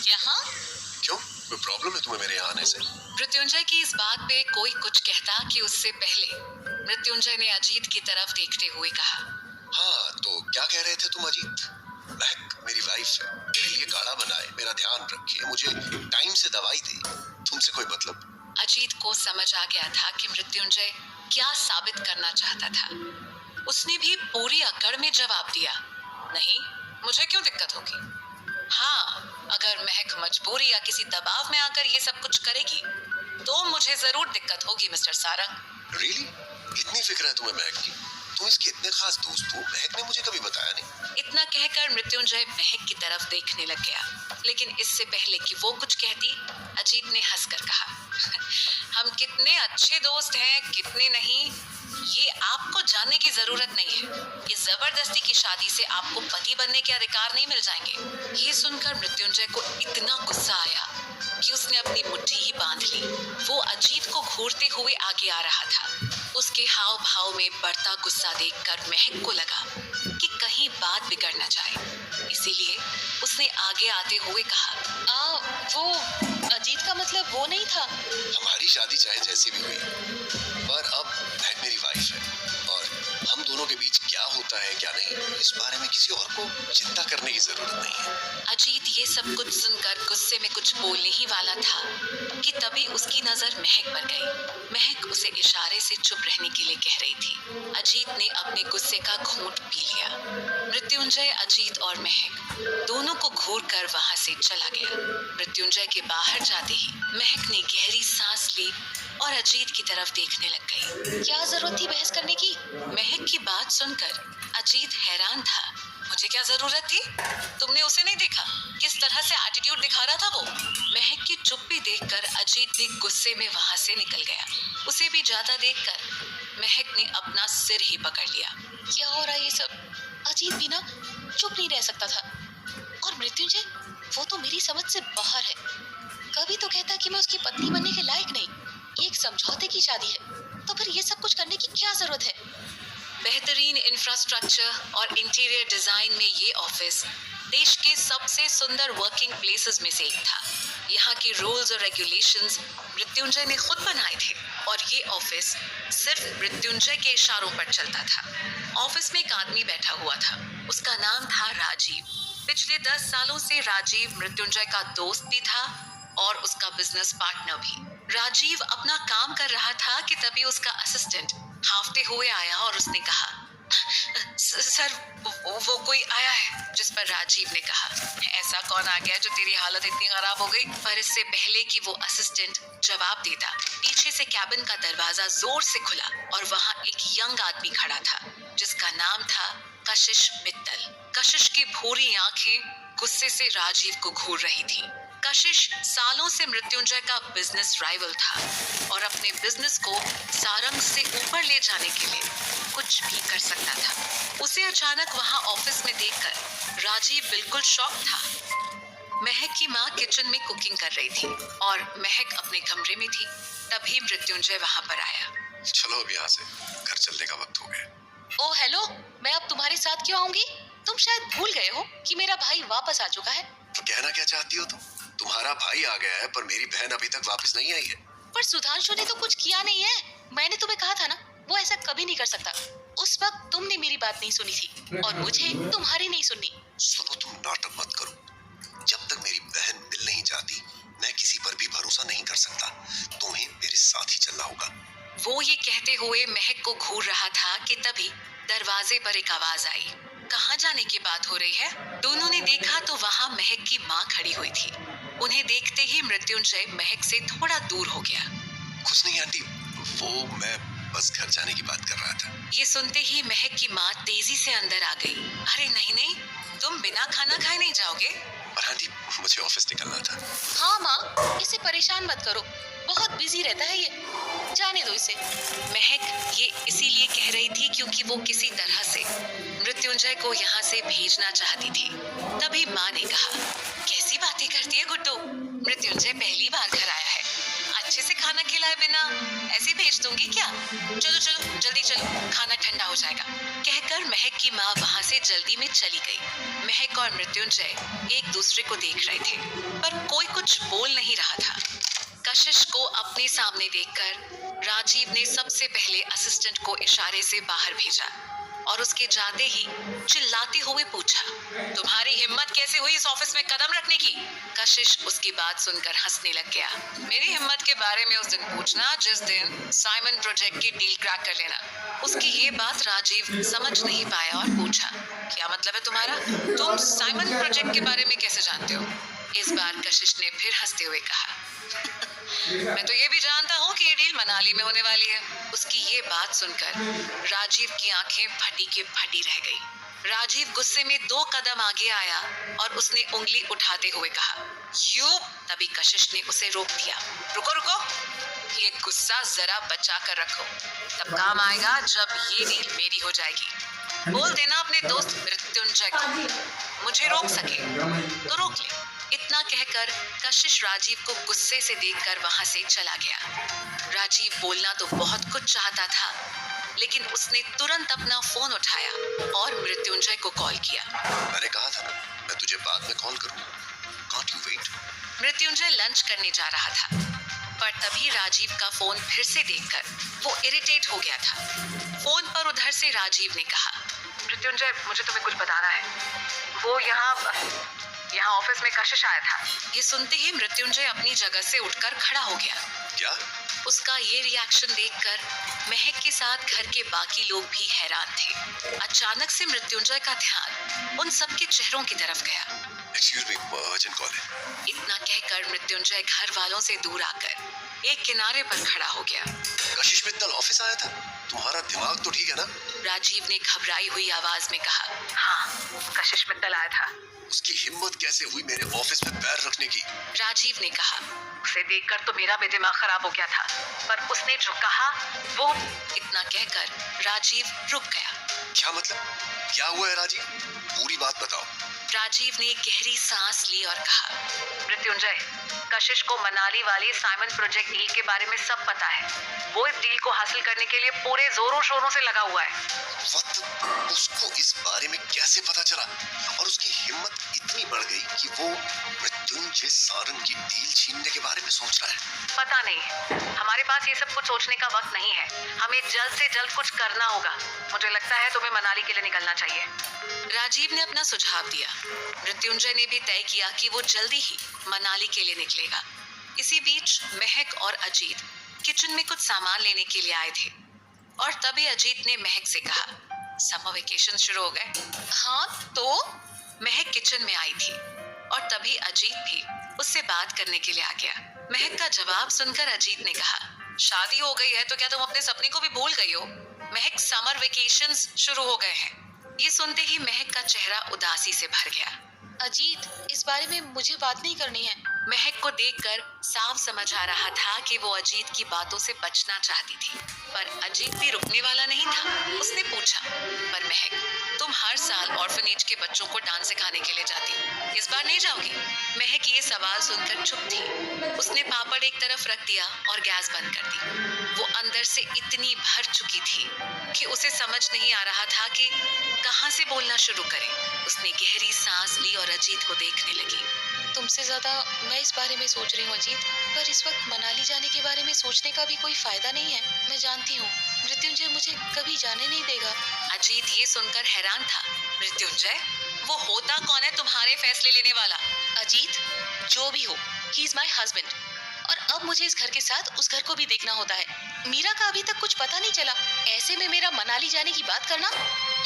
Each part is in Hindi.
यहाँ? क्यों, कोई प्रॉब्लम है तुम्हें मेरे यहाँ आने से? मृत्युंजय की इस बात पे कोई कुछ कहता कि उससे पहले मृत्युंजय ने अजीत की तरफ देखते हुए कहा, हाँ, तो क्या कह रहे थे तुम अजीत? महक मेरी वाइफ है, मेरे लिए काढ़ा बनाए, मेरा ध्यान रखे, मुझे टाइम से दवाई दे, तुमसे कोई मतलब? अजीत को समझ आ गया था कि मृत्युंजय क्या साबित करना चाहता था। उसने भी पूरी अकड़ में जवाब दिया, नहीं, मुझे क्यों दिक्कत होगी? हाँ, अगर महक मजबूरी या किसी दबाव में आकर ये सब कुछ करेगी तो मुझे जरूर दिक्कत होगी मिस्टर सारंग। रियली? इतनी फिक्र है तुम्हें महक की? तुम इसके इतने खास दोस्त हो, महक ने मुझे कभी बताया नहीं। इतना कहकर मृत्युंजय महक की तरफ देखने लग गया, लेकिन इससे पहले कि वो कुछ कहती, अजीत ने हंसकर कहा, हम कितने अच्छे दोस्त हैं, कितने नहीं, ये आपको जानने की जरूरत नहीं है। ये जबरदस्ती की शादी से आपको पति बनने के अधिकार नहीं मिल जाएंगे। ये सुनकर मृत्युंजय को इतना गुस्सा आया कि उसने अपनी मुट्ठी ही बांध ली। वो अजीत को घूरते हुए आगे आ रहा था। उसके हाव भाव में बढ़ता गुस्सा देखकर महक को लगा कि कहीं बात बिगड़ न जाए, इसीलिए उसने आगे आते हुए कहा, वो अजीत का मतलब वो नहीं था। हमारी शादी चाहे जैसी भी हुई, पर अब महक मेरी वाइफ है और हम दोनों के बीच क्या होता है क्या नहीं, इस बारे में किसी और को चिंता करने की जरूरत नहीं है। अजीत ये सब कुछ सुनकर गुस्से में कुछ बोलने ही वाला था कि तभी उसकी नजर महक पर गई। महक उसे इशारे से चुप रहने के लिए कह रही थी। अजीत ने अपने गुस्से का घूंट पी लिया। मृत्युंजय, अजीत और महक दोनों को घूर कर वहां से चला गया। मृत्युंजय के बाहर जाते ही महक ने गहरी सांस ली और अजीत की तरफ देखने लग गई। क्या जरूरत थी बहस करने की? महक की बात सुनकर अजीत हैरान था। मुझे क्या जरूरत थी? तुमने उसे नहीं देखा? किस तरह से एटीट्यूड दिखा रहा था वो? महक की चुप्पी देखकर अजीत भी गुस्से में वहां से निकल गया। उसे भी जाता देखकर महक ने अपना सिर ही पकड़ लिया। क्या हो रहा है ये सब? अजीत भी ना चुप नहीं रह सकता था। और मृत्युंजय, वो तो मेरी समझ से बाहर है। कभी तो कहता कि मैं उसकी पत्नी बनने के लायक नहीं, एक समझौते की शादी है, तो फिर ये सब कुछ करने की क्या जरूरत है? बेहतरीन इंफ्रास्ट्रक्चर और इंटीरियर डिजाइन में ये ऑफिस देश के सबसे सुंदर वर्किंग प्लेसेस में से एक था। यहाँ के रूल्स और रेगुलेशंस मृत्युंजय ने खुद बनाए थे और ये ऑफिस सिर्फ मृत्युंजय के इशारों पर चलता था। ऑफिस में एक आदमी बैठा हुआ था, उसका नाम था राजीव। पिछले 10 सालों से राजीव मृत्युंजय का दोस्त भी था और उसका बिजनेस पार्टनर भी। राजीव अपना काम कर रहा था कि तभी उसका असिस्टेंट हाफते हुए आया और उसने कहा, सर वो कोई आया है। जिस पर राजीव ने कहा, ऐसा कौन आ गया जो तेरी हालत इतनी खराब हो गई? पर इससे पहले कि वो असिस्टेंट जवाब देता, पीछे से कैबिन का दरवाजा जोर से खुला और वहां एक यंग आदमी खड़ा था जिसका नाम था कशिश मित्तल। कशिश की भूरी आंखें गुस्से से राजीव को घूर रही थी। कशिश सालों से मृत्युंजय का बिजनेस राइवल था और अपने बिजनेस को सारंग से ऊपर ले जाने के लिए कुछ भी कर सकता था। उसे अचानक वहां ऑफिस में देखकर राजीव बिल्कुल शॉक था। महक की माँ किचन में कुकिंग कर रही थी और महक अपने कमरे में थी। तभी मृत्युंजय वहां पर आया। चलो अब यहाँ से, घर चलने का वक्त हो गया। ओ हेलो, मैं अब तुम्हारे साथ क्यों आऊंगी? तुम शायद भूल गए हो कि मेरा भाई वापस आ चुका है। तो कहना क्या चाहती हो तुम? तुम्हारा भाई आ गया है पर मेरी बहन अभी तक वापस नहीं आई है। पर सुधांशु ने तो कुछ किया नहीं है। मैंने तुम्हें कहा था ना, वो ऐसा कभी नहीं कर सकता। उस वक्त तुमने मेरी बात नहीं सुनी थी और मुझे तुम्हारी नहीं सुननी। सुनो, तुम नाटक मत करो। जब तक मेरी बहन मिल नहीं जाती, मैं किसी पर भी भरोसा नहीं कर सकता। तुम्हें मेरे साथ ही चलना होगा। वो ये कहते हुए महक को घूर रहा था कि तभी दरवाजे पर एक आवाज आई। कहाँ जाने की बात हो रही है? दोनों ने देखा तो वहाँ महक की माँ खड़ी हुई थी। उन्हें देखते ही मृत्युंजय महक से थोड़ा दूर हो गया। कुछ नहीं आंटी, वो मैं बस घर जाने की बात कर रहा था। ये सुनते ही महक की माँ तेजी से अंदर आ गई। अरे नहीं नहीं, तुम बिना खाना खाए नहीं जाओगे? पर आंटी, मुझे ऑफिस निकलना था। हाँ माँ, इसे परेशान मत करो, बहुत बिजी रहता है ये, जाने दो इसे। महक ये इसीलिए कह रही थी क्योंकि वो किसी तरह से मृत्युंजय को यहाँ से भेजना चाहती थी। तभी माँ ने कहा, कैसी बातें करती है गुड्डू, मृत्युंजय पहली बार घर आया है, अच्छे से खाना खिलाए बिना ऐसे भेज दूंगी क्या? चलो चलो जल्दी चलो, खाना ठंडा हो जाएगा। कहकर महक की माँ वहाँ से जल्दी में चली गई। महक और मृत्युंजय एक दूसरे को देख रहे थे पर कुछ बोल नहीं रहा था। कशिश को अपने सामने देखकर राजीव ने सबसे पहले असिस्टेंट को इशारे से बाहर भेजा और उसके जाते ही चिल्लाते हुए पूछा, तुम्हारी हिम्मत कैसे हुई इस ऑफिस में कदम रखने की? कशिश उसकी बात सुनकर हंसने लग गया। मेरी हिम्मत के बारे में उस दिन पूछना जिस दिन साइमन प्रोजेक्ट की डील क्रैक कर लेना। उसकी ये बात राजीव समझ नहीं पाया और पूछा, क्या मतलब है तुम्हारा? तुम साइमन प्रोजेक्ट के बारे में कैसे जानते हो? इस बार कशिश ने फिर हंसते हुए कहा, मैं तो ये भी जानता हूँ कि ये डील मनाली में होने वाली है। उसकी ये बात सुनकर राजीव की आंखें फटी के फटी रह गई। राजीव गुस्से में 2 कदम आगे आया और उसने उंगली उठाते हुए कहा, यू। तभी कशिश ने उसे रोक दिया। रुको रुको, ये गुस्सा जरा बचा कर रखो, तब काम आएगा जब ये डील मेरी हो जाएगी। बोल देना अपने दोस्त मृत्युंजय को मुझे रोक सके तो रोक ले। इतना कहकर कशिश राजीव को गुस्से से देखकर वहां से चला गया। राजीव बोलना तो बहुत कुछ चाहता था, लेकिन उसने तुरंत अपना फोन उठाया और मृत्युंजय को कॉल किया। मैंने कहा था ना, मैं तुझे बाद में कॉल करूं। Can't you wait? Mrityunjay lunch करने जा रहा था, पर तभी राजीव का फोन फिर से देखकर वो इरिटेट हो गया था। फोन पर उधर से राजीव ने कहा, मृत्युंजय मुझे तुम्हें कुछ बताना है। वो यहाँ ऑफिस में कशिश आया था। ये सुनते ही मृत्युंजय अपनी जगह से उठकर खड़ा हो गया। क्या? उसका ये रिएक्शन देखकर महक के साथ घर के बाकी लोग भी हैरान थे। अचानक से मृत्युंजय का ध्यान उन सबके चेहरों की तरफ गया। Excuse me, अर्जेंट कॉल है। इतना कहकर मृत्युंजय घर वालों से दूर आकर एक किनारे पर खड़ा हो गया। कशिश मित्तल ऑफिस आया था? तुम्हारा दिमाग तो ठीक है ना? राजीव ने घबराई हुई आवाज में कहा, हाँ, कशिश मित्तल आया था। उसकी हिम्मत कैसे हुई मेरे ऑफिस में पैर रखने की? राजीव ने कहा, उसे देखकर तो मेरा भी दिमाग खराब हो गया था, पर उसने जो कहा वो। इतना कहकर राजीव रुक गया। क्या मतलब? क्या हुआ है राजीव? पूरी बात बताओ। राजीव ने गहरी सांस ली और कहा, मृत्युंजय, कशिश को मनाली वाली साइमन प्रोजेक्ट डील के बारे में सब पता है। वो इस डील को हासिल करने के लिए पूरे जोरों शोरों से लगा हुआ है। उसको इस बारे में कैसे पता चला? और उसकी हिम्मत इतनी बढ़ गई कि वो मृत्युंजय सारंग की डील छीनने के बारे में सोच रहा है। पता नहीं, हमारे पास ये सब कुछ सोचने का वक्त नहीं है। हमें जल्द से जल्द कुछ करना होगा। मुझे लगता है तुम्हें मनाली के लिए निकलना चाहिए। राजीव ने अपना सुझाव दिया। मृत्युंजय ने भी तय किया कि वो जल्दी ही मनाली के लिए निकलेगा। इसी बीच महक और अजीत किचन में कुछ सामान लेने के लिए आए थे और तभी अजीत ने महक से कहा, समर वेकेशन शुरू हो गए। हाँ तो? महक किचन में आई थी और तभी अजीत भी उससे बात करने के लिए आ गया। महक का जवाब सुनकर अजीत ने कहा, शादी हो गई है तो क्या तुम अपने सपने को भी भूल गई हो? महक, समर वेकेशंस शुरू हो गए हैं। ये सुनते ही महक का चेहरा उदासी से भर गया। अजीत, इस बारे में मुझे बात नहीं करनी है। महक को देखकर साफ समझ आ रहा था कि वो अजीत की बातों से बचना चाहती थी, पर अजीत भी रुकने वाला नहीं था। उसने पूछा, पर महक, तुम हर साल ऑर्फनेज के बच्चों को डांस सिखाने के लिए जाती हो, इस बार नहीं जाओगी? महक ये सवाल सुनकर चुप थी। उसने पापड़ एक तरफ रख दिया और गैस बंद कर दी। वो अंदर से इतनी भर चुकी थी कि उसे समझ नहीं आ रहा था कि कहाँ से बोलना शुरू करे। उसने गहरी सांस ली और अजीत को देखने लगी। तुमसे ज्यादा मैं इस बारे में सोच रही हूँ अजीत, पर इस वक्त मनाली जाने के बारे में सोचने का भी कोई फायदा नहीं है। मैं जानती हूँ मृत्युंजय मुझे कभी जाने नहीं देगा। अजीत ये सुनकर हैरान था। मृत्युंजय, वो होता कौन है तुम्हारे फैसले लेने वाला? अजीत, जो भी हो, ही इज माई हस्बैंड, और अब मुझे इस घर के साथ उस घर को भी देखना होता है। मीरा का अभी तक कुछ पता नहीं चला, ऐसे में मेरा मनाली जाने की बात करना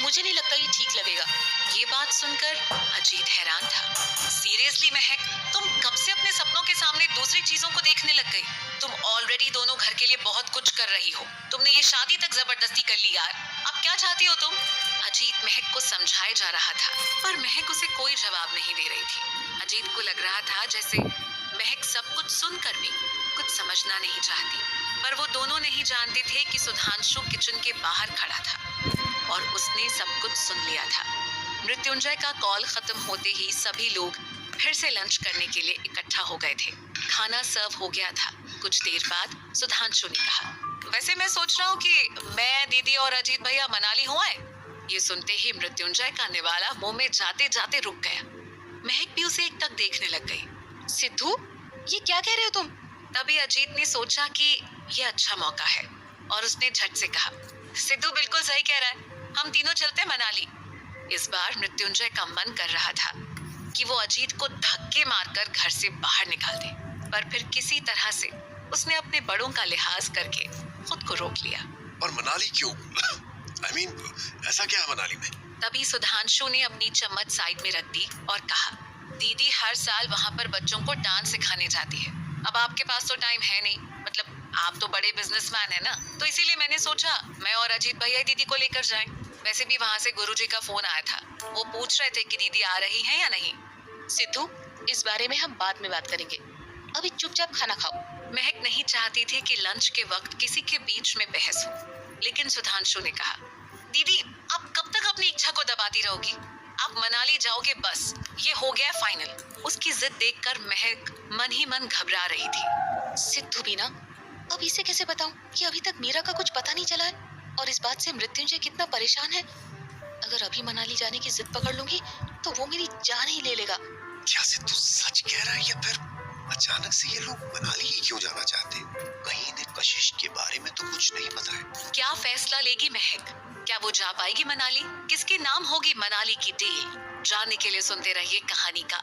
मुझे नहीं लगता ये ठीक लगेगा। ये बात सुनकर अजीत हैरान था। सीरियसली महक, तुम कब से अपने सपनों के सामने दूसरी चीजों को देखने लग गई? तुम ऑलरेडी दोनों घर के लिए बहुत कुछ कर रही हो। तुमने ये शादी तक जबरदस्ती कर ली यार। अब क्या चाहती हो तुम? अजीत महक को समझाए जा रहा था, पर महक उसे कोई जवाब नहीं दे रही थी। अजीत को लग रहा था जैसे महक सब कुछ सुनकर भी कुछ समझना नहीं चाहती, पर वो दोनों नहीं जानते थे कि सुधांशु किचन के बाहर खड़ा था और उसने सब कुछ सुन लिया था। मृत्युंजय का कॉल खत्म होते ही सभी लोग फिर से लंच करने के लिए इकट्ठा हो गए थे। खाना सर्व हो गया था। कुछ देर बाद सुधांशु ने कहा, वैसे मैं सोच रहा हूँ कि मैं, दीदी और अजीत भैया मनाली हो आए। ये सुनते ही मृत्युंजय का निवाला मुंह में जाते जाते रुक गया। महक भी उसे एक टक देखने लग गई। सिद्धू, ये क्या कह रहे हो तुम? तभी अजीत ने सोचा कि ये अच्छा मौका है और उसने झट से कहा, सिद्धू बिल्कुल सही कह रहा है, हम तीनों चलते हैं मनाली। इस बार मृत्युंजय का मन कर रहा था कि वो अजीत को धक्के मारकर घर से बाहर निकाल दे, पर फिर किसी तरह से उसने अपने बड़ों का लिहाज करके खुद को रोक लिया। और मनाली क्यों? I mean, ऐसा क्या है मनाली में? तभी सुधांशु ने अपनी चम्मच साइड में रख दी और कहा, दीदी हर साल वहाँ पर बच्चों को डांस सिखाने जाती है। अब आपके पास तो टाइम है नहीं, मतलब आप तो बड़े बिजनेसमैन है ना, तो इसीलिए मैंने सोचा मैं और अजीत भैया दीदी को लेकर जाएं। वैसे भी वहाँ से गुरुजी का फोन आया था, वो पूछ रहे थे कि दीदी आ रही हैं या नहीं। सिद्धू, इस बारे में हम बाद में बात करेंगे, अभी चुपचाप खाना खाओ। महक नहीं चाहती थी कि लंच के वक्त किसी के बीच में बहस हो, लेकिन सुधांशु ने कहा, दीदी आप कब तक अपनी इच्छा को दबाती रहोगी? आप मनाली जाओगे बस, ये हो गया फाइनल। उसकी जिद देखकर महक मन ही मन घबरा रही थी। सिद्धू भी ना, अब इसे कैसे बताऊं कि अभी तक मीरा का कुछ पता नहीं चला है और इस बात से मृत्युंजय कितना परेशान है। अगर अभी मनाली जाने की जिद पकड़ लूंगी तो वो मेरी जान ही ले लेगा। क्या सिद्धू सच कह रहा है या फिर अचानक से ये लोग मनाली ही क्यों जाना चाहते हैं? कहीं इन्हें कशिश के बारे में तो कुछ नहीं पता है। क्या फैसला लेगी महक? क्या वो जा पाएगी मनाली? किसके नाम होगी मनाली की डील? जानने के लिए सुनते रहिए कहानी का